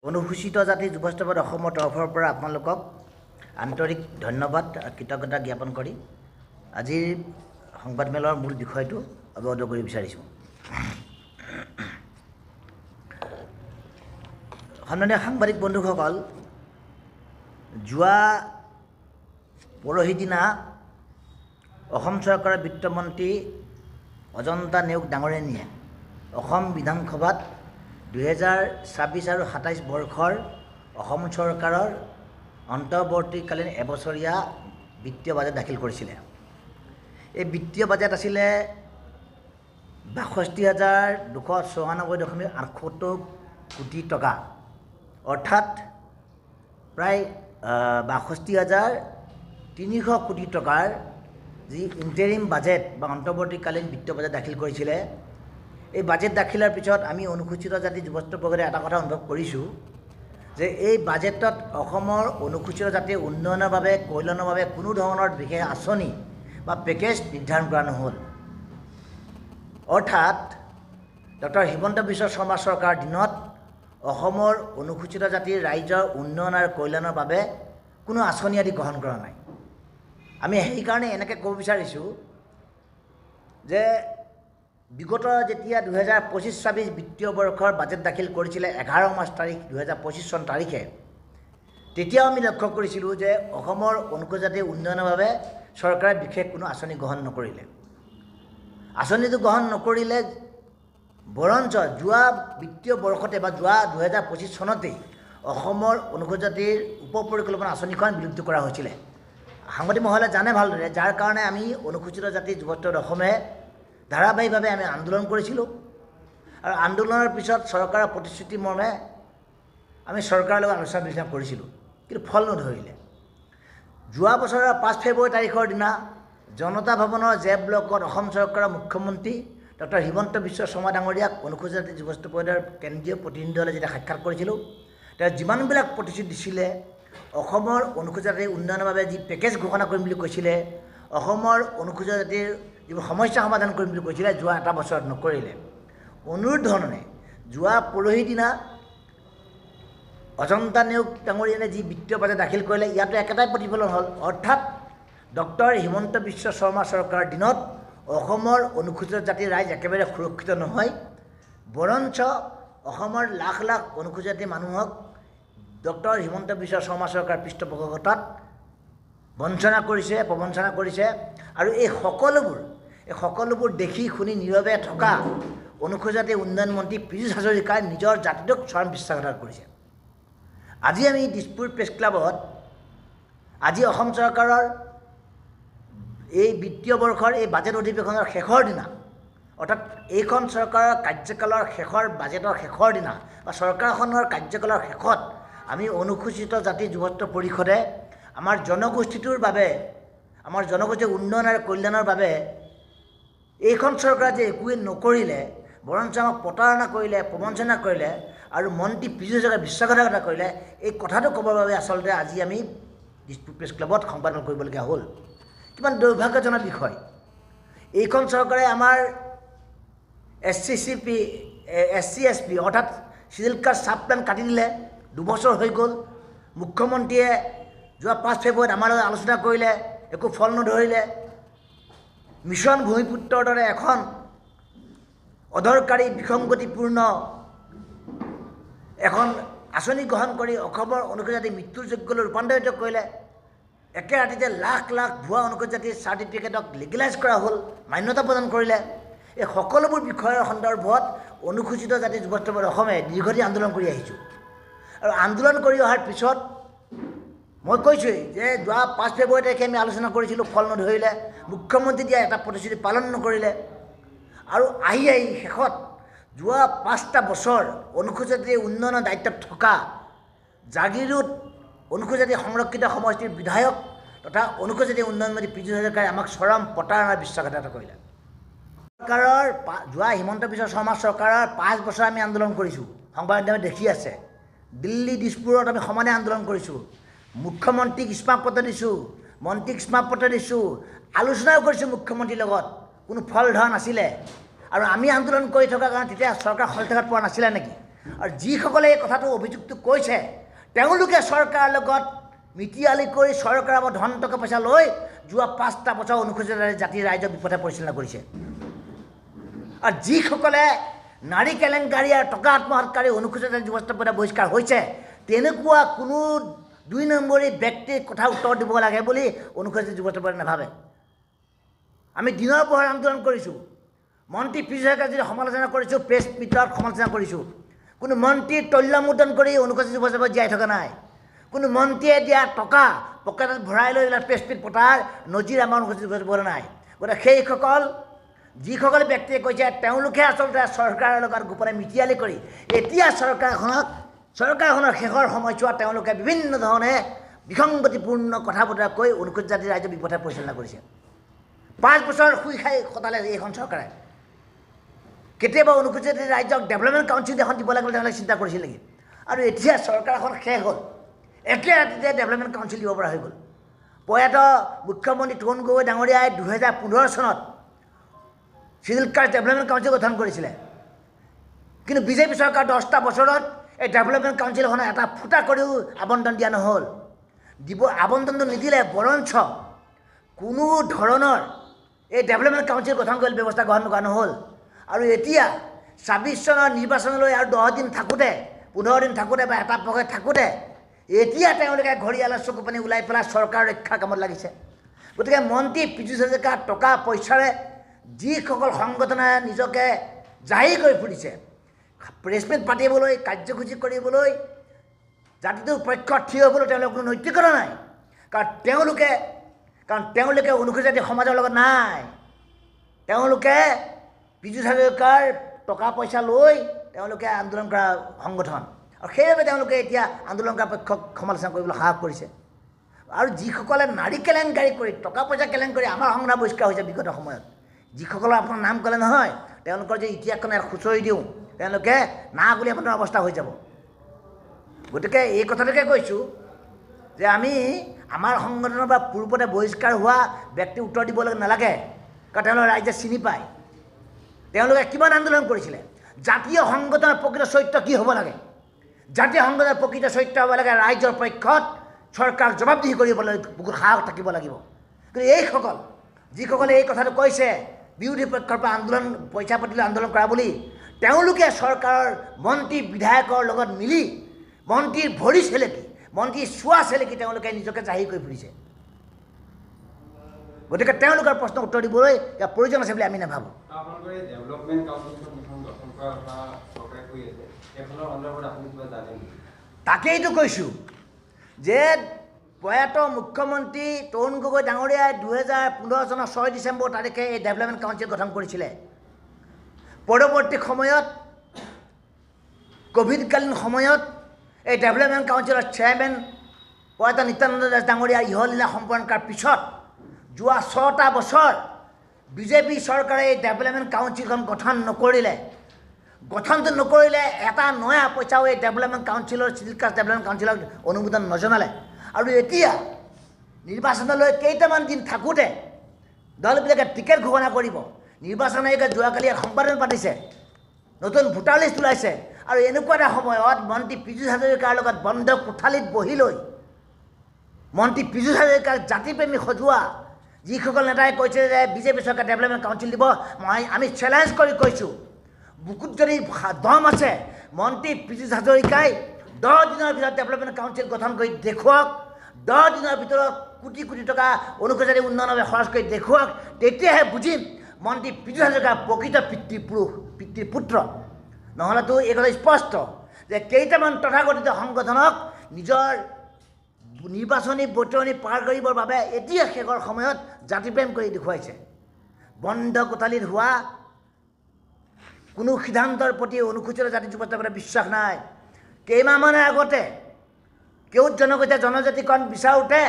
অনুসূচিত জাতি যুৱস্থাপন অসমৰ তৰফৰ পৰা আপোনালোকক আন্তৰিক ধন্যবাদ কৃতজ্ঞতা জ্ঞাপন কৰি আজিৰ সংবাদমেলৰ মূল বিষয়টো অৱগত কৰিব বিচাৰিছোঁ। সন্মানীয় সাংবাদিক বন্ধুসকল, যোৱা পৰহি দিনা অসম চৰকাৰৰ বিত্তমন্ত্ৰী অজন্তা নেওগ ডাঙৰীয়ানীয়ে অসম বিধানসভাত 2026 আৰু 27 বৰ্ষৰ অসম চৰকাৰৰ অন্তৰ্বৰ্তীকালীন এবছৰীয়া বিত্তীয় বাজেট দাখিল কৰিছিলে। এই বিত্তীয় বাজেট আছিলে ৬২,294.78 কোটি টকা, অৰ্থাৎ প্ৰায় ৬২,300 কোটি টকাৰ যি ইণ্টাৰিম বাজেট বা অন্তৰ্বৰ্তীকালীন বিত্তীয় বাজেট দাখিল কৰিছিলে। এই বাজেট দাখিলৰ পিছত আমি অনুসূচিত জাতি যুৱস্থাপন পৰিষদে এটা কথা অনুভৱ কৰিছোঁ যে এই বাজেটত অসমৰ অনুসূচিত জাতিৰ উন্নয়নৰ বাবে কল্যাণৰ বাবে কোনো ধৰণৰ বিশেষ আঁচনি বা পেকেজ নিৰ্ধাৰণ কৰা নহ'ল। অৰ্থাৎ ডক্টৰ হিমন্ত বিশ্ব শৰ্মা চৰকাৰৰ দিনত অসমৰ অনুসূচিত জাতিৰ ৰাইজৰ উন্নয়ন আৰু কল্যাণৰ বাবে কোনো আঁচনি আদি গ্ৰহণ কৰা নাই। আমি সেইকাৰণে এনেকৈ ক'ব বিচাৰিছোঁ যে বিগত যেতিয়া 2025-26 বিত্তীয় বৰ্ষৰ বাজেট দাখিল কৰিছিলে 11 মাৰ্চ তাৰিখ 2025 চন তাৰিখে, তেতিয়াও আমি লক্ষ্য কৰিছিলোঁ যে অসমৰ অনুসূচিত জাতিৰ উন্নয়নৰ বাবে চৰকাৰে বিশেষ কোনো আঁচনি গ্ৰহণ নকৰিলে। আঁচনিটো গ্ৰহণ নকৰিলে, বৰঞ্চ যোৱা বিত্তীয় বৰ্ষতে বা যোৱা 2025 চনতেই অসমৰ অনুসূচিত জাতিৰ উপ পৰিকল্পনা আঁচনিখন বিলুপ্ত কৰা হৈছিলে। সাংবাদিক মহলে জানে ভালদৰে, যাৰ কাৰণে আমি অনুসূচিত জাতি যুৱস্থাপন অসমে ধাৰাবাহিকভাৱে আমি আন্দোলন কৰিছিলোঁ আৰু আন্দোলনৰ পিছত চৰকাৰৰ প্ৰতিশ্ৰুতি মৰ্মে আমি চৰকাৰৰ লগত আলোচনা বিলোচনা কৰিছিলোঁ, কিন্তু ফল নধৰিলে। যোৱা বছৰৰ 5 ফেব্ৰুৱাৰী তাৰিখৰ দিনা জনতা ভৱনৰ জেপ ব্লকত অসম চৰকাৰৰ মুখ্যমন্ত্ৰী ডক্টৰ হিমন্ত বিশ্ব শৰ্মা ডাঙৰীয়াক অনুসূচিত জাতি যুৱস্থাপন পৰিষদৰ কেন্দ্ৰীয় প্ৰতিনিধি দলে যেতিয়া সাক্ষাৎ কৰিছিলোঁ, তেওঁ যিমানবিলাক প্ৰতিশ্ৰুতি দিছিলে, অসমৰ অনুসূচিত জাতিৰ উন্নয়নৰ বাবে যি পেকেজ ঘোষণা কৰিম বুলি কৈছিলে, অসমৰ অনুসূচিত জাতিৰ যিবোৰ সমস্যা সমাধান কৰিম বুলি কৈছিলে, যোৱা এটা বছৰত নকৰিলে। অনুৰূপ ধৰণে যোৱা পৰহি দিনা অজন্তা নেওগ ডাঙৰীয়ানে যি বিত্তীয় বাজেট দাখিল কৰিলে, ইয়াতো একেটাই প্ৰতিফলন হ'ল। অৰ্থাৎ ডক্টৰ হিমন্ত বিশ্ব শৰ্মা চৰকাৰৰ দিনত অসমৰ অনুসূচিত জাতিৰ ৰাইজ একেবাৰে সুৰক্ষিত নহয়, বৰঞ্চ অসমৰ লাখ লাখ অনুসূচিত জাতিৰ মানুহক ডক্টৰ হিমন্ত বিশ্ব শৰ্মা চৰকাৰৰ পৃষ্ঠপোষকতাত বঞ্চনা কৰিছে, প্ৰবঞ্চনা কৰিছে। আৰু এই সকলোবোৰ দেখি শুনি নীৰৱে থকা অনুসূচিত জাতি উন্নয়ন মন্ত্ৰী পীযুষ হাজৰিকাই নিজৰ জাতিটোক চৰম বিশ্বাসঘাতক কৰিছে। আজি আমি দিছপুৰ প্ৰেছ ক্লাবত আজি অসম চৰকাৰৰ এই বিত্তীয় বৰ্ষৰ এই বাজেট অধিৱেশনৰ শেষৰ দিনা, অৰ্থাৎ এইখন চৰকাৰৰ কাৰ্যকালৰ শেষৰ বাজেটৰ শেষৰ দিনা বা চৰকাৰখনৰ কাৰ্যকালৰ শেষত আমি অনুসূচিত জাতি যুৱস্থাপন পৰিষদে আমাৰ জনগোষ্ঠীটোৰ বাবে, আমাৰ জনগোষ্ঠীৰ উন্নয়ন আৰু কল্যাণৰ বাবে এইখন চৰকাৰে যে একোৱে নকৰিলে, বৰঞ্চ আমাক প্ৰতাৰণা কৰিলে, প্ৰবঞ্চনা কৰিলে আৰু মন্ত্ৰী পীযুষ হাজৰিকাই বিশ্বাসঘাতকতা কৰিলে, এই কথাটো ক'বৰ বাবে আচলতে আজি আমি দিছপুৰ প্ৰেছ ক্লাবত সংবাদমেল কৰিবলগীয়া হ'ল। কিমান দুৰ্ভাগ্যজনক বিষয়। এইখন চৰকাৰে আমাৰ SC/ST অৰ্থাৎ চিডিউল কাষ্ট চাব প্লেন কাটি দিলে। 2 বছৰ হৈ গ'ল। মুখ্যমন্ত্ৰীয়ে যোৱা 5 ফেব্ৰুৱাৰীত আমাৰ লগত আলোচনা কৰিলে, একো ফল নধৰিলে। মিছন ভূমিপুত্ৰৰ দৰে এখন অদৰকাৰী বিসংগতিপূৰ্ণ এখন আঁচনি গ্ৰহণ কৰি অসমৰ অনুসূচিত জাতি মৃত্যুৰ যোগ্যলৈ ৰূপান্তৰিত কৰিলে। একে ৰাতিতে লাখ লাখ ভুৱা অনুসূচিত জাতিৰ চাৰ্টিফিকেটক লিগেলাইজ কৰা হ'ল, মান্যতা প্ৰদান কৰিলে। এই সকলোবোৰ বিষয়ৰ সন্দৰ্ভত অনুসূচিত জাতি যুৱস্থাপন অসমে দীৰ্ঘদিন আন্দোলন কৰি আহিছোঁ। আৰু আন্দোলন কৰি অহাৰ পিছত মই কৈছোঁৱেই যে যোৱা 5 ফেব্ৰুৱাৰী তাৰিখে আমি আলোচনা কৰিছিলোঁ, ফল নধৰিলে। মুখ্যমন্ত্ৰী দিয়া এটা প্ৰতিশ্ৰুতি পালন নকৰিলে। আৰু আহি শেষত যোৱা 5টা বছৰ অনুসূচিত জাতিৰ উন্নয়নৰ দায়িত্বত থকা জাগিৰোড অনুসূচিত জাতি সংৰক্ষিত সমষ্টিৰ বিধায়ক তথা অনুসূচিত জাতি উন্নয়ন মন্ত্ৰী পীযুষ হাজৰিকাই আমাক চৰম প্ৰতাৰণা বিশ্বাসঘাতকতা কৰিলে। চৰকাৰৰ যোৱা হিমন্ত বিশ্ব শৰ্মা চৰকাৰৰ 5 বছৰ আমি আন্দোলন কৰিছোঁ, সংবাদ মাধ্যমে দেখি আছে। দিল্লী, দিছপুৰত আমি সমানে আন্দোলন কৰিছোঁ। মুখ্যমন্ত্ৰীক স্মাৰকপত্ৰ দিছোঁ, মন্ত্ৰীক স্মাৰকপত্ৰ দিছোঁ, আলোচনাও কৰিছোঁ মুখ্যমন্ত্ৰীৰ লগত, কোনো ফল ধৰা নাছিলে। আৰু আমি আন্দোলন কৰি থকাৰ কাৰণে তেতিয়া চৰকাৰ সলতেঘাত পোৱা নাছিলে নেকি? আৰু যিসকলে এই কথাটো অভিযোগটো কৈছে তেওঁলোকে চৰকাৰৰ লগত মিতিয়ালি কৰি চৰকাৰৰ পৰা ধন টকা পইচা লৈ যোৱা 5টা বছৰ অনুসূচিত জাতিৰ ৰাইজৰ বিপথে পৰিচালনা কৰিছে। আৰু যিসকলে নাৰী কেলেংকাৰী আৰু টকা আত্মহৎকাৰী অনুসূচিত জাতি যুৱস্থাপন পৰা বহিষ্কাৰ হৈছে তেনেকুৱা কোনো 2 নম্বৰী ব্যক্তিৰ কথা উত্তৰ দিব লাগে বুলি অনুসূচিত যুৱস্থাপন নাভাবে। আমি দিনৰ পোহৰ আন্দোলন কৰিছোঁ, মন্ত্ৰী পীযুষ হাজৰিকাৰ সমালোচনা কৰিছোঁ, প্ৰেছ মিটত সমালোচনা কৰিছোঁ। কোনো মন্ত্ৰীৰ তল্যমুদ্ৰণ কৰি অনুসূচিত যুৱস্থাপন জীয়াই থকা নাই। কোনো মন্ত্ৰীয়ে দিয়া টকা পকেটত ভৰাই লৈ প্ৰেছ মিট পতাৰ নজিৰ আমাৰ অনুসূচিত যুৱস্থাপন নাই। গতিকে সেইসকল যিসকল ব্যক্তিয়ে কৈছে তেওঁলোকে আচলতে চৰকাৰৰ লগত গোপনে মিতিয়ালি কৰি এতিয়া চৰকাৰখনৰ শেষৰ সময়ছোৱাত তেওঁলোকে বিভিন্ন ধৰণে বিসংগতিপূৰ্ণ কথা বতৰা কৈ অনুসূচিত জাতিৰ ৰাইজৰ বিপথে পৰিচালনা কৰিছে। 5 বছৰ শুই খাই খটালে এইখন চৰকাৰে। কেতিয়াবা অনুসূচিত জাতিৰ ৰাইজক ডেভেলপমেণ্ট কাউন্সিল এখন দিব লাগে বুলি তেওঁলোকে চিন্তা কৰিছিল নেকি? আৰু এতিয়া চৰকাৰখন শেষ হ'ল, একে ৰাতিতে ডেভেলপমেণ্ট কাউন্সিল দিব পৰা হৈ গ'ল। প্ৰয়াত মুখ্যমন্ত্ৰী তৰুণ গগৈ ডাঙৰীয়াই 2015 চনত চিডিউল কাষ্ট ডেভেলপমেণ্ট কাউন্সিল গঠন কৰিছিলে। কিন্তু বিজেপি চৰকাৰ 10টা বছৰত এই ডেভেলপমেণ্ট কাউন্সিলখনে এটা ফুটা কৰিও আবণ্টন দিয়া নহ'ল। আবণ্টনটো নিদিলে, বৰঞ্চ কোনো ধৰণৰ এই ডেভেলপমেণ্ট কাউন্সিল গঠন কৰিবলৈ ব্যৱস্থা গ্ৰহণ কৰা নহ'ল। আৰু এতিয়া 26 চনৰ নিৰ্বাচনলৈ আৰু 10 দিন থাকোঁতে, 15 দিন থাকোঁতে বা এটা পক্ষে থাকোঁতে এতিয়া তেওঁলোকে ঘৰিয়ালৰ চকু পানী ওলাই পেলাই চৰকাৰ ৰক্ষাৰ কামত লাগিছে। গতিকে মন্ত্ৰী পীযুষ হাজৰিকাৰ টকা পইচাৰে যিসকল সংগঠনে নিজকে জাহিৰ কৰি ফুৰিছে, প্ৰেছ মিট পাতিবলৈ, কাৰ্যসূচী কৰিবলৈ, জাতিটোৰ পক্ষত থিয় হ'বলৈ তেওঁলোকৰ কোনো নৈতিকতা নাই। কাৰণ তেওঁলোকে অনুসূচিত জাতি সমাজৰ লগত নাই। তেওঁলোকে পীযুষ হাজৰিকাৰ টকা পইচা লৈ তেওঁলোকে আন্দোলন কৰা সংগঠন, আৰু সেইবাবে তেওঁলোকে এতিয়া আন্দোলন কৰা পক্ষক সমালোচনা কৰিবলৈ সাহস কৰিছে। আৰু যিসকলে নাৰী কেলেংকাৰী কৰি, টকা পইচা কেলেংকাৰী আমাৰ সংগ্ৰাম বহিষ্কাৰ হৈছে বিগত সময়ত, যিসকলৰ আপোনাৰ নাম ক'লে নহয় তেওঁলোকৰ যে ইতিহাসখন খুচৰি দিওঁ তেওঁলোকে না বুলি আপোনাৰ অৱস্থা হৈ যাব। গতিকে এই কথাটোকে কৈছোঁ যে আমি আমাৰ সংগঠনৰ পৰা পূৰ্বতে বহিষ্কাৰ হোৱা ব্যক্তি উত্তৰ দিব নালাগে, কাৰণ তেওঁলোকে ৰাইজে চিনি পায় তেওঁলোকে কিমান আন্দোলন কৰিছিলে। জাতীয় সংগঠনৰ প্ৰকৃত চৰিত্ৰ কি হ'ব লাগে? জাতীয় সংগঠনৰ প্ৰকৃত চৰিত্ৰ হ'ব লাগে ৰাইজৰ পক্ষত চৰকাৰক জবাবদিহি কৰিবলৈ বহুত সাহস থাকিব লাগিব। কিন্তু যিসকলে এই কথাটো কৈছে বিৰোধী পক্ষৰ পৰা পইচা পাতিলৈ আন্দোলন কৰা বুলি, তেওঁলোকে চৰকাৰৰ মন্ত্ৰী বিধায়কৰ লগত মিলি মন্ত্ৰীৰ ভৰি চেলেকি, মন্ত্ৰীৰ চোৱা চেলেকি তেওঁলোকে নিজকে জাহিৰ কৰি ফুৰিছে। গতিকে তেওঁলোকৰ প্ৰশ্ন উত্তৰ দিবলৈ ইয়াৰ প্ৰয়োজন আছে বুলি আমি নাভাবোঁ। তাকেইতো কৈছোঁ যে প্ৰয়াত মুখ্যমন্ত্ৰী তৰুণ গগৈ ডাঙৰীয়াই 2015 চনৰ 6 ডিচেম্বৰ তাৰিখে এই ডেভেলপমেণ্ট কাউন্সিল গঠন কৰিছিলে। পৰৱৰ্তী সময়ত কোভিডকালীন সময়ত এই ডেভেলপমেণ্ট কাউন্সিলৰ চেয়াৰমেন প্ৰয়াত নিত্যানন্দ দাস ডাঙৰীয়াৰ ইহলীলা সম্পন্ন কৰাৰ পিছত যোৱা 6টা বছৰ বিজেপি চৰকাৰে এই ডেভেলপমেণ্ট কাউন্সিলখন গঠনটো নকৰিলে এটা নয়া পইচাও এই ডেভেলপমেণ্ট কাউন্সিলৰ চিডিউল কাষ্ট ডেভেলপমেণ্ট কাউন্সিলক অনুমোদন নজনালে। আৰু এতিয়া নিৰ্বাচনলৈ কেইটামান দিন থাকোঁতে দলবিলাকে টিকেট ঘোষণা কৰিব। নিৰ্বাচন আয়োগে যোৱাকালি এক সংবাদমেল পাতিছে, নতুন ভোটাৰ লিষ্ট ওলাইছে। আৰু এনেকুৱা এটা সময়ত মন্ত্ৰী পীযুষ হাজৰিকাৰ লগত বন্ধ কোঠালিত বহি লৈ মন্ত্ৰী পীযুষ হাজৰিকাৰ জাতিপ্ৰেমী সজোৱা যিসকল নেতাই কৈছে যে বিজেপি চৰকাৰ ডেভেলপমেণ্ট কাউন্সিল দিব, আমি চেলেঞ্জ কৰি কৈছোঁ, বুকুত যদি দম আছে মন্ত্ৰী পীযুষ হাজৰিকাই 10 দিনৰ ভিতৰত ডেভেলপমেণ্ট কাউন্সিল গঠন কৰি দেখুৱাওক। 10 দিনৰ ভিতৰত কোটি কোটি টকা অনুসূচিত জাতি উন্নয়নৰ বাবে খৰচ কৰি দেখুৱাওক। তেতিয়াহে বুজিম মন্ত্ৰী পীযুষ হাজৰিকাৰ প্ৰকৃত পিতৃপুত্ৰ। নহ'লেতো এই কথা স্পষ্ট যে কেইটামান তথাকথিত সংগঠনক নিজৰ নিৰ্বাচনী বতৰণি পাৰ কৰিবৰ বাবে এতিয়া শেষৰ সময়ত জাতিপ্ৰেম কৰি দেখুৱাইছে। বন্ধ কোঠালিত হোৱা কোনো সিদ্ধান্তৰ প্ৰতি অনুসূচিত জাতি যুৱস্থাপনৰ বিশ্বাস নাই। কেইমাহমানৰ আগতে কেওট জনগোষ্ঠীয়ে জনজাতিকৰণ বিচাৰোঁতে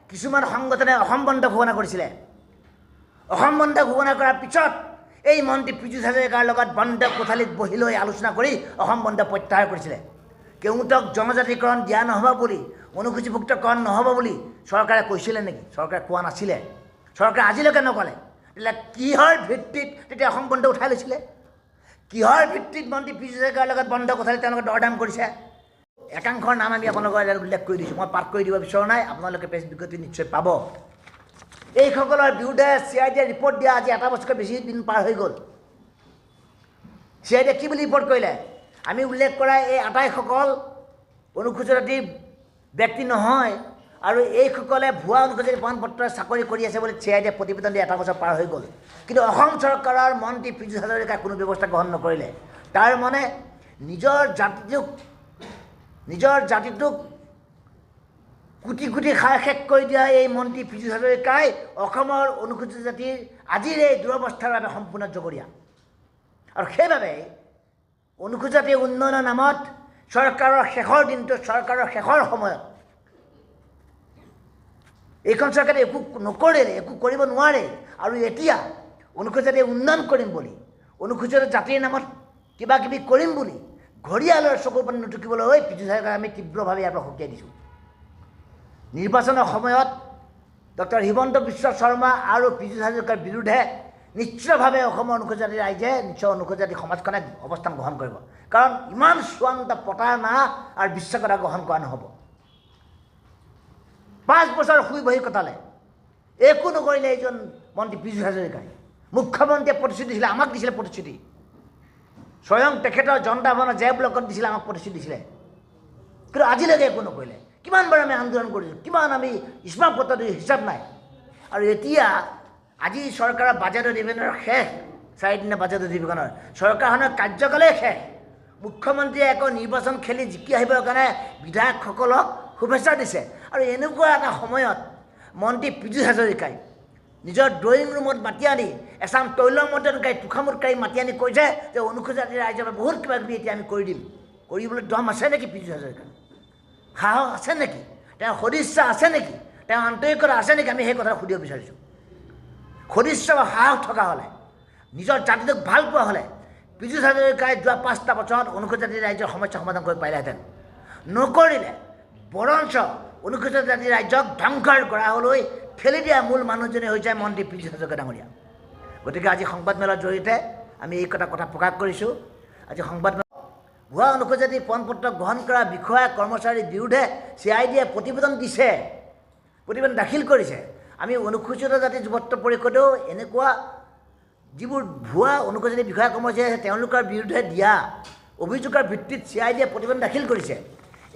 কিছুমান সংগঠনে অসম বন্ধ ঘোষণা কৰিছিলে। অসম বন্ধ ঘোষণা কৰাৰ পিছত এই মন্ত্ৰী পীযুষ হাজৰিকাৰ লগত বন্ধ কোঠালিত বহি লৈ আলোচনা কৰি অসম বন্ধ প্ৰত্যাহাৰ কৰিছিলে। কেওটক জনজাতিকৰণ দিয়া নহ'ব বুলি, অনুসূচীভুক্তকৰণ নহ'ব বুলি চৰকাৰে কৈছিলে নেকি? চৰকাৰে কোৱা নাছিলে। চৰকাৰে আজিলৈকে নক'লে। তেতিয়া কিহৰ ভিত্তিত তেতিয়া অসম বন্ধ উঠাই লৈছিলে? কিহৰ ভিত্তিত মন্ত্ৰী পীযুষ হাজৰিকাৰ লগত বন্ধ কথালৈ তেওঁলোকে দৰদাম কৰিছে একাংশৰ নাম আমি আপোনালোকৰ উল্লেখ কৰি দিছোঁ মই পাঠ কৰি দিব বিচৰা নাই আপোনালোকে প্ৰেছ বিজ্ঞপ্তি নিশ্চয় পাব এইসকলৰ বিৰুদ্ধে CID ৰিপৰ্ট দিয়া আজি এটা বছৰকৈ বেছি দিন পাৰ হৈ গ'ল CID কি বুলি ৰিপৰ্ট কৰিলে আমি উল্লেখ কৰা এই আটাইসকল অনুসূচিত জাতিৰ ব্যক্তি নহয় আৰু এইসকলে ভুৱা অনুসূচিত প্ৰমাণপত্ৰ চাকৰি কৰি আছে বুলি CID প্ৰতিবেদন দি এটা বছৰ পাৰ হৈ গ'ল কিন্তু অসম চৰকাৰৰ মন্ত্ৰী পীযুষ হাজৰিকাই কোনো ব্যৱস্থা গ্ৰহণ নকৰিলে তাৰ মানে নিজৰ জাতিটোক কোটি কোটি খাই শেষ কৰি দিয়া এই মন্ত্ৰী পীযুষ হাজৰিকাই অসমৰ অনুসূচিত জাতিৰ আজিৰ এই দুৰৱস্থাৰ বাবে সম্পূৰ্ণ জগৰীয়া আৰু সেইবাবে অনুসূচিত জাতি উন্নয়নৰ নামত চৰকাৰৰ শেষৰ দিনটো চৰকাৰৰ শেষৰ সময়ত এইখন চৰকাৰে একো নকৰিলে একো কৰিব নোৱাৰে আৰু এতিয়া অনুসূচিত জাতি উন্নয়ন কৰিম বুলি অনুসূচিত জাতিৰ নামত কিবা কিবি কৰিম বুলি ঘৰিয়ালৰ চকুৰ পানী নুটুকিবলৈ পীযুষ হাজৰিকাক আমি তীব্ৰভাৱে ইয়াৰ পৰা সকীয়াই দিছোঁ নিৰ্বাচনৰ সময়ত ডক্টৰ হিমন্ত বিশ্ব শৰ্মা আৰু পীযুষ হাজৰিকাৰ বিৰুদ্ধে নিশ্চিতভাৱে অসমৰ অনুসূচিত জাতিৰ ৰাইজে নিশ্চয় অনুসূচিত জাতি সমাজখনে অৱস্থান গ্ৰহণ কৰিব কাৰণ ইমান চূড়ান্ত প্ৰতাৰণা আৰু বিশ্বাসঘাতকতা গ্ৰহণ কৰা নহ'ব 5 বছৰ শুই বহি কটালে একো নকৰিলে এইজন মন্ত্ৰী পীযুষ হাজৰিকাই মুখ্যমন্ত্ৰীয়ে প্ৰতিশ্ৰুতি দিছিলে আমাক দিছিলে প্ৰতিশ্ৰুতি স্বয়ং তেখেতৰ জনতা ভৱনৰ জে ব্লকত দিছিলে আমাক প্ৰতিশ্ৰুতি দিছিলে কিন্তু আজিলৈকে একো নকৰিলে কিমানবাৰ আমি আন্দোলন কৰিছোঁ কিমান আমি স্মাৰক পত্ৰ দি হিচাপ নাই আৰু এতিয়া আজি চৰকাৰৰ বাজেট অধিৱেশনৰ শেষ 4 দিনীয়া বাজেট অধিৱেশনৰ চৰকাৰখনৰ কাৰ্যকালেই শেষ মুখ্যমন্ত্ৰীয়ে আকৌ নিৰ্বাচন খেলি জিকি আহিবৰ কাৰণে বিধায়কসকলক শুভেচ্ছা দিছে আৰু এনেকুৱা এটা সময়ত মন্ত্ৰী পীযুষ হাজৰিকাই নিজৰ ড্ৰয়িং ৰুমত মাতি আনি এচাম তৈলমৰ্দনকাৰী তুষামোদকাৰী মাতি আনি কৈছে যে অনুসূচিত জাতিৰ ৰাইজৰ বাবে বহুত কিবা কিবি এতিয়া আমি কৰি দিম কৰিবলৈ দম আছে নেকি পীযুষ হাজৰিকাৰ সাহস আছে নেকি তেওঁৰ সদিচ্ছা আছে নেকি তেওঁৰ আন্তৰিকতা আছে নেকি আমি সেই কথা সুধিব বিচাৰিছোঁ সদিচ্ছা বা সাহস থকা হ'লে নিজৰ জাতিটোক ভাল পোৱা হ'লে পীযুষ হাজৰিকাই যোৱা 5টা বছৰত অনুসূচিত জাতিৰ ৰাইজৰ সমস্যা সমাধান কৰিব পাৰিলেহেঁতেন নকৰিলে বৰঞ্চ অনুসূচিত জাতিৰ ৰাইজক ধ্বংসৰ গৰাহলৈ ঠেলি দিয়া মূল মানুহজনে হৈছে মন্ত্ৰী পীযুষ হাজৰিকা ডাঙৰীয়া গতিকে আজি সংবাদমেলৰ জৰিয়তে আমি এই কথা প্ৰকাশ কৰিছোঁ আজি সংবাদমেল ভুৱা অনুসূচিত জাতি প্ৰমাণপত্ৰ গ্ৰহণ কৰা বিষয়া কৰ্মচাৰীৰ বিৰুদ্ধে CIDয়ে প্ৰতিবেদন দিছে প্ৰতিবেদন দাখিল কৰিছে আমি অনুসূচিত জাতি যুৱত্ব পৰিষদেও এনেকুৱা যিবোৰ ভুৱা অনুসূচিত জাতি বিষয়া কৰ্মচাৰী আছে তেওঁলোকৰ বিৰুদ্ধে দিয়া অভিযোগৰ ভিত্তিত CIDয়ে প্ৰতিবেদন দাখিল কৰিছে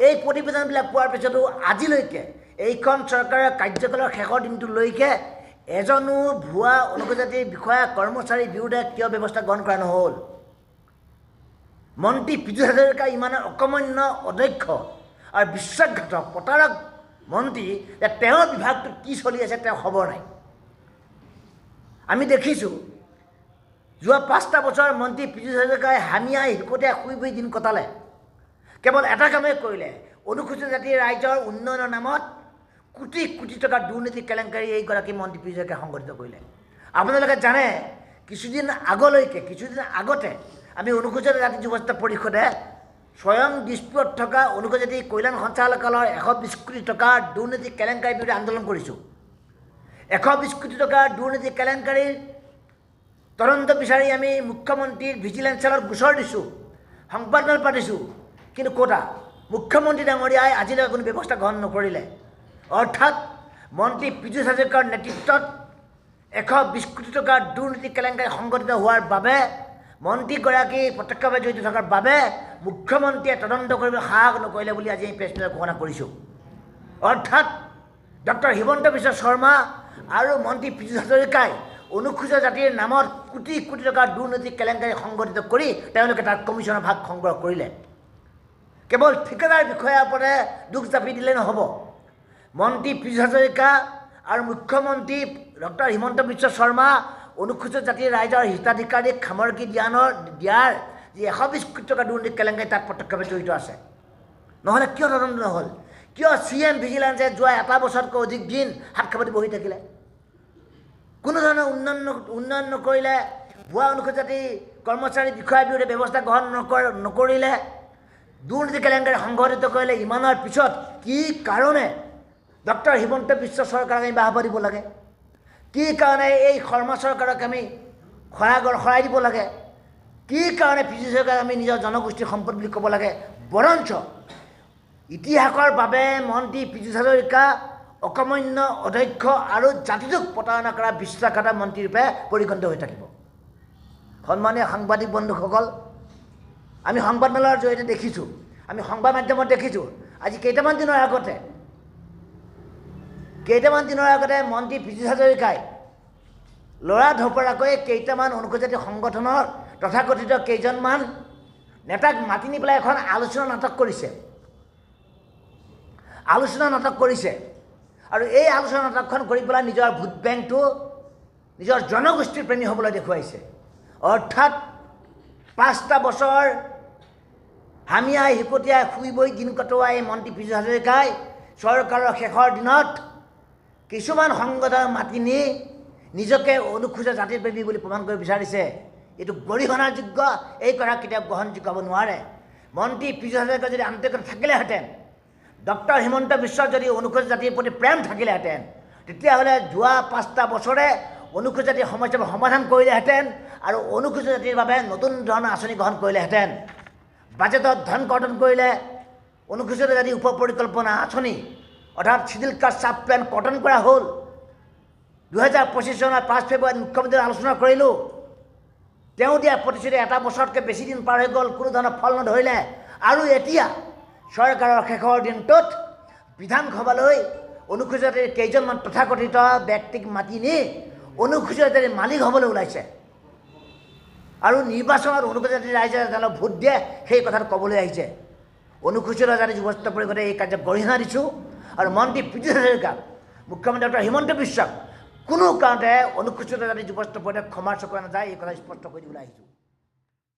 এই প্ৰতিবেদনবিলাক পোৱাৰ পিছতো আজিলৈকে এইখন চৰকাৰৰ কাৰ্যকালৰ শেষৰ দিনটোলৈকে এজনো ভুৱা অনুসূচিত জাতিৰ বিষয়া কৰ্মচাৰীৰ বিৰুদ্ধে কিয় ব্যৱস্থা গ্ৰহণ কৰা নহ'ল মন্ত্ৰী পীযুষ হাজৰিকা ইমানে অকমান্য অদক্ষ আৰু বিশ্বাসঘাতক প্ৰতাৰক মন্ত্ৰী যে তেওঁৰ বিভাগটোত কি চলি আছে তেওঁ খবৰ নাই আমি দেখিছোঁ যোৱা 5টা বছৰ মন্ত্ৰী পীযুষ হাজৰিকাই হামিয়াই হিকটীয়া শুই বহি দিন কটালে কেৱল এটা কামেই কৰিলে অনুসূচিত জাতিৰ ৰাইজৰ উন্নয়নৰ নামত কোটি কোটি টকাৰ দুৰ্নীতি কেলেংকাৰী এইগৰাকী মন্ত্ৰী পীযুষ হাজৰিকাই সংগঠিত কৰিলে আপোনালোকে জানে কিছুদিন আগতে আমি অনুসূচিত জাতি যুৱত্ব পৰিষদে স্বয়ং দিছপুৰত থকা অনুসূচিত জাতি কল্যাণ সঞ্চালকালয়ৰ 120 কোটি টকাৰ দুৰ্নীতি কেলেংকাৰীৰ বিৰুদ্ধে আন্দোলন কৰিছোঁ 120 কোটি টকাৰ দুৰ্নীতি কেলেংকাৰীৰ তদন্ত বিচাৰি আমি মুখ্যমন্ত্ৰীৰ ভিজিলেন্স চেলত গোচৰ দিছোঁ সংবাদমেল পাতিছোঁ কিন্তু ক'তা মুখ্যমন্ত্ৰী ডাঙৰীয়াই আজিলৈকে কোনো ব্যৱস্থা গ্ৰহণ নকৰিলে অৰ্থাৎ মন্ত্ৰী পীযুষ হাজৰিকাৰ নেতৃত্বত 120 কোটি টকাৰ দুৰ্নীতি কেলেংকাৰী সংগঠিত হোৱাৰ বাবে মন্ত্ৰীগৰাকী প্ৰত্যক্ষভাৱে জড়িত থকাৰ বাবে মুখ্যমন্ত্ৰীয়ে তদন্ত কৰিবলৈ সাহস নকৰিলে বুলি আজি এই প্ৰেছ মিটত ঘোষণা কৰিছোঁ অৰ্থাৎ ডক্টৰ হিমন্ত বিশ্ব শৰ্মা আৰু মন্ত্ৰী পীযুষ হাজৰিকাই অনুসূচিত জাতিৰ নামত কোটি কোটি টকাৰ দুৰ্নীতি কেলেংকাৰী সংগঠিত কৰি তেওঁলোকে তাৰ কমিশ্যনৰ ভাগ সংগ্ৰহ কৰিলে কেৱল ঠিকাদাৰ বিষয়াৰ ওপৰতে দুখ জাপি দিলে নহ'ব মন্ত্ৰী পীযুষ হাজৰিকা আৰু মুখ্যমন্ত্ৰী ডক্টৰ হিমন্ত বিশ্ব শৰ্মা অনুসূচিত জাতিৰ ৰাইজৰ হিতাধিকাৰীক সামগ্ৰী দিয়াৰ যি 120 কোটি টকা দুৰ্নীতি কেলেংকাৰী তাত প্ৰত্যক্ষভাৱে জড়িত আছে নহ'লে কিয় তদন্ত নহ'ল কিয় CM ভিজিলেন্সে যোৱা 1 বছৰতকৈ অধিক দিন হাত খাপতি বহি থাকিলে কোনো ধৰণৰ উন্নয়ন নকৰিলে ভুৱা অনুসূচিত জাতি কৰ্মচাৰী বিষয়াৰ বিৰুদ্ধে ব্যৱস্থা গ্ৰহণ নকৰিলে দুৰ্নীতি কেলেংকাৰী সংঘটিত কৰিলে ইমানৰ পিছত কি কাৰণে ডক্টৰ হিমন্ত বিশ্ব চৰকাৰক আমি বাহবা দিব লাগে কি কাৰণে এই শৰ্মা চৰকাৰক আমি সৰাই দিব লাগে কি কাৰণে পি হাজৰিকাক আমি নিজৰ জনগোষ্ঠীৰ সম্পদ বুলি ক'ব লাগে বৰঞ্চ ইতিহাসৰ বাবে মন্ত্ৰী পি হাজৰিকা অকমান্য অধ্যক্ষ আৰু জাতিটোক প্ৰতাৰণা কৰা বিশ্বাসঘাতক মন্ত্ৰীৰূপে পৰিগণিত হৈ থাকিব সন্মানীয় সাংবাদিক বন্ধুসকল আমি সংবাদমেলৰ জৰিয়তে দেখিছোঁ আমি সংবাদ মাধ্যমত দেখিছোঁ আজি কেইটামান দিনৰ আগতে মন্ত্ৰী পি হাজৰিকাই ল'ৰা ধপৰাকৈ কেইটামান অনুসূচিত সংগঠনৰ তথাকথিত কেইজনমান নেতাক মাতি নি পেলাই এখন আলোচনা নাটক কৰিছে আৰু এই আলোচনা নাটকখন কৰি পেলাই নিজৰ ভোট বেংকটো নিজৰ জনগোষ্ঠীৰ প্ৰেমী হ'বলৈ দেখুৱাইছে অৰ্থাৎ 5টা বছৰ হামিয়াই হিকটিয়াই শুই বৈ দিন কটোৱা এই মন্ত্ৰী পি হাজৰিকাই চৰকাৰৰ শেষৰ দিনত কিছুমান সংগঠন মাতি নি নিজকে অনুসূচিত জাতিৰ প্ৰেমী বুলি প্ৰমাণ কৰিব বিচাৰিছে এইটো গৰিহণাৰ যোগ্য এই কথা কেতিয়াও গ্ৰহণযোগ্য হ'ব নোৱাৰে মন্ত্ৰী পি হাজৰিকা যদি আন্তৰিকতা থাকিলেহেঁতেন ডক্টৰ হিমন্ত বিশ্বৰ যদি অনুসূচিত জাতিৰ প্ৰতি প্ৰেম থাকিলেহেঁতেন তেতিয়াহ'লে যোৱা 5টা বছৰে অনুসূচিত জাতিৰ সমস্যাবোৰ সমাধান কৰিলেহেঁতেন আৰু অনুসূচিত জাতিৰ বাবে নতুন ধৰণৰ আঁচনি গ্ৰহণ কৰিলেহেঁতেন বাজেটত ধন কৰ্তন কৰিলে অনুসূচিত জাতিৰ উপ পৰিকল্পনা আঁচনি অৰ্থাৎ চিডিউল কাষ্ট চাব প্লেন কৰ্তন কৰা হ'ল 2025 চনৰ 5 ফেব্ৰুৱাৰীত মুখ্যমন্ত্ৰীৰ আলোচনা কৰিলোঁ তেওঁ দিয়া প্ৰতিশ্ৰুতি এটা বছৰতকৈ বেছি দিন পাৰ হৈ গ'ল কোনো ধৰণৰ ফল নধৰিলে আৰু এতিয়া চৰকাৰৰ শেষৰ দিনটোত বিধানসভালৈ অনুসূচিত জাতিৰ কেইজনমান তথাকথিত ব্যক্তিক মাতি নি অনুসূচিত জাতিৰ মালিক হ'বলৈ ওলাইছে আৰু নিৰ্বাচনত অনুসূচিত জাতিৰ ৰাইজে তেওঁলোকক ভোট দিয়ে সেই কথাটো ক'বলৈ আহিছে অনুসূচিত জাতি যুৱস্ত পৰিষদে এই কাৰ্যক গৰিহণা দিছোঁ আৰু মন্ত্ৰী পি হাজৰিকাক মুখ্যমন্ত্ৰী ডক্টৰ হিমন্ত বিশ্বক কোনো কাৰণতে অনুসূচিত জাতি যুৱস্ত পৰিষদে ক্ষমাৰ চকুৰে নাযায় এই কথা স্পষ্ট কৰি দিবলৈ আহিছোঁ